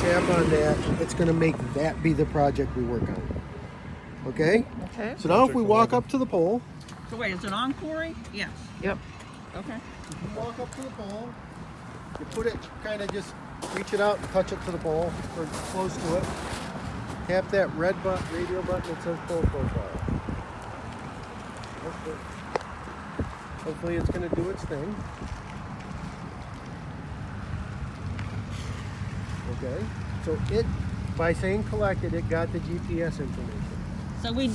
tap on that, it's going to make that be the project we work on. Okay? Okay. So now if we walk up to the pole, So wait, is it on, Corey? Yes. Yep. Okay. you walk up to the pole, you put it, kind of just reach it out and touch it to the pole, or close to it. Tap that red radio button that says pole profile. Hopefully it's going to do its thing. Okay, so it, by saying collected, it got the GPS information. So we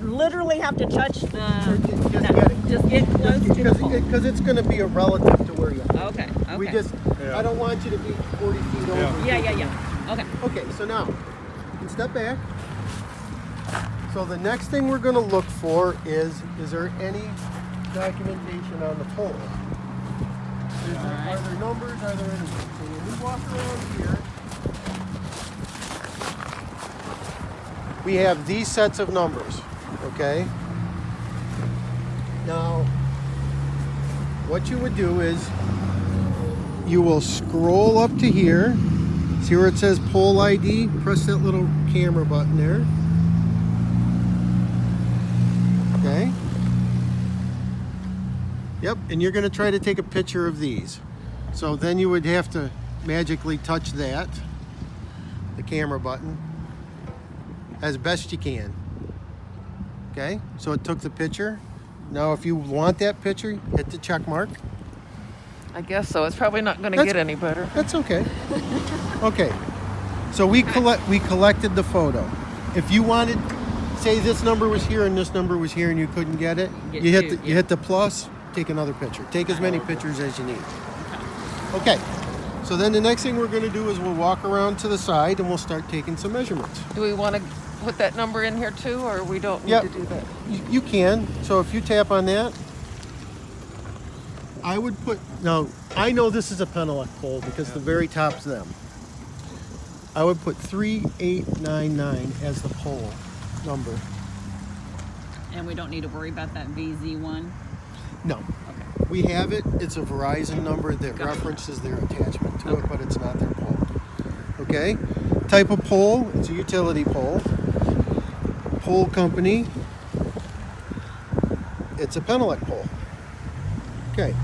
literally have to touch Just the. get it. Just get close to the pole. Because it's going to be a relative to where you are. Okay. Okay. We just, I don't want you to be 40 feet over. Yeah. Okay. Okay, so now, you can step back. So the next thing we're going to look for is there any documentation on the pole? Are there numbers? Are there anything? So when we walk around here, we have these sets of numbers, okay? Now, what you would do is you will scroll up to here. See where it says pole ID? Press that little camera button there. Okay. Yep, and you're going to try to take a picture of these. So then you would have to magically touch that, the camera button, as best you can. Okay, so it took the picture. Now if you want that picture, hit the check mark. I guess so. It's probably not going to That's- get any better. That's okay. Okay, so we collected the photo. If you wanted, say this number was here and this number was here and you couldn't get it, Get you hit two, you hit the plus, take another picture. Take as many pictures as you need. Okay, so then the next thing we're going to do is we'll walk around to the side and we'll start taking some measurements. Do we want to put that number in here too, or we don't need Yep. to do that? You can. So if you tap on that, I would put, now I know this is a Penelec pole because the very top's them. I would put 3899 as the pole number. And we don't need to worry about that VZ1. No. We have it. It's a Verizon number that references their attachment to it, but it's not their pole. Okay? Type of pole, it's a utility pole. Pole company, it's a Penelec pole. Okay.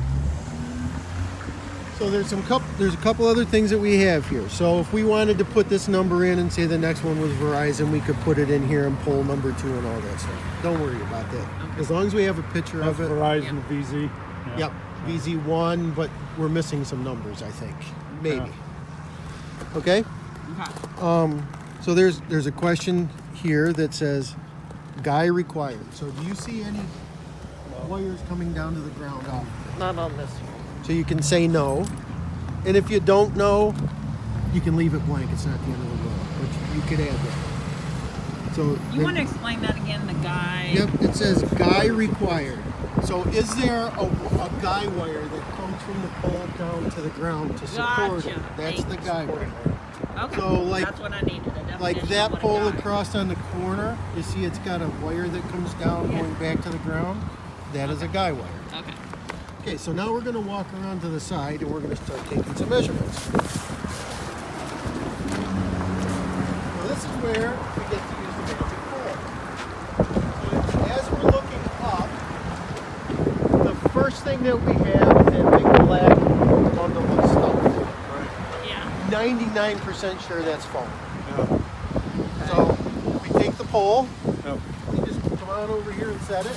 So there's a couple other things that we have here. So if we wanted to put this number in and say the next one was Verizon, we could put it in here and pole number 2 and all that stuff. Don't worry about that. As long as we have a picture That's of it. Verizon VZ. Yeah. Yep, VZ1, but we're missing some numbers, I think. Maybe. Yeah. Okay? Okay. So there's a question here that says, guy required. So do you see any wires coming down to the ground? Not on this one. So you can say no. And if you don't know, you can leave it blank. It's not the end of the world. But you could add that. So You want to explain that again? The guy. Yep, it says guy required. So is there a guy wire that comes from the pole down to the ground to support it? Gotcha. That's the guy wire. Okay. So, like- that's what I needed. Like that pole across on the corner, you see it's got a wire that comes down going back to the ground? That is a guy wire. Okay. Okay, so now we're going to walk around to the side and we're going to start taking some measurements. Now this is where we get to use the magic pole. So as we're looking up, the first thing that we have is that big black bundle of stuff. Yeah. 99% sure that's foam. Yeah. So we take the pole, Yep. we just come on over here and set it.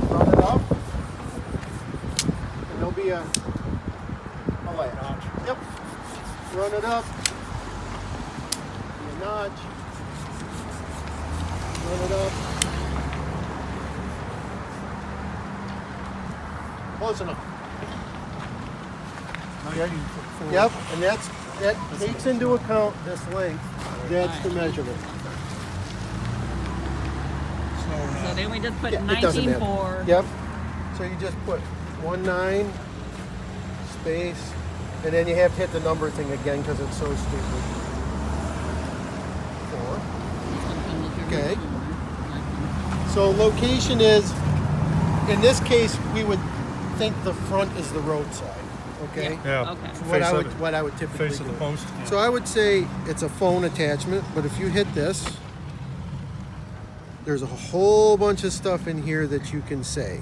Run it up. And there'll be a latch. Yep. Run it up. Be a notch. Run it up. Close enough. Yep, and that takes into account this length. That's the measurement. So then we just put Yeah, it doesn't matter. 19.4. Yep. So you just put 19 space, and then you have to hit the number thing again because it's so stupid. 4. Okay. So location is, in this case, we would think the front is the roadside. Okay. Yeah. Okay. What Face I of would it. what I would typically Face of do. the post. Yeah. So I would say it's a phone attachment, but if you hit this, there's a whole bunch of stuff in here that you can say.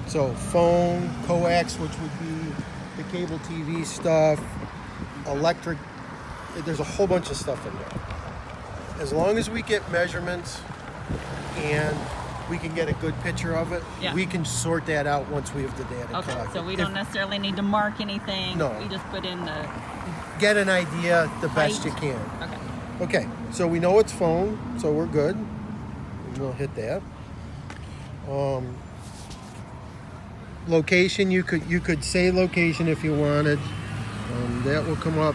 So phone, coax, which would be the cable TV stuff, electric, there's a whole bunch of stuff in there. As long as we get measurements and we can get a good picture of it, Yeah. we can sort that out once we have the data Okay, collected. so we If- don't necessarily need to mark anything. No. We just put in the, Get an idea the best Height. you can. okay. Okay, so we know it's phone, so we're good. We'll hit that. Location, you could say location if you wanted. That will come up.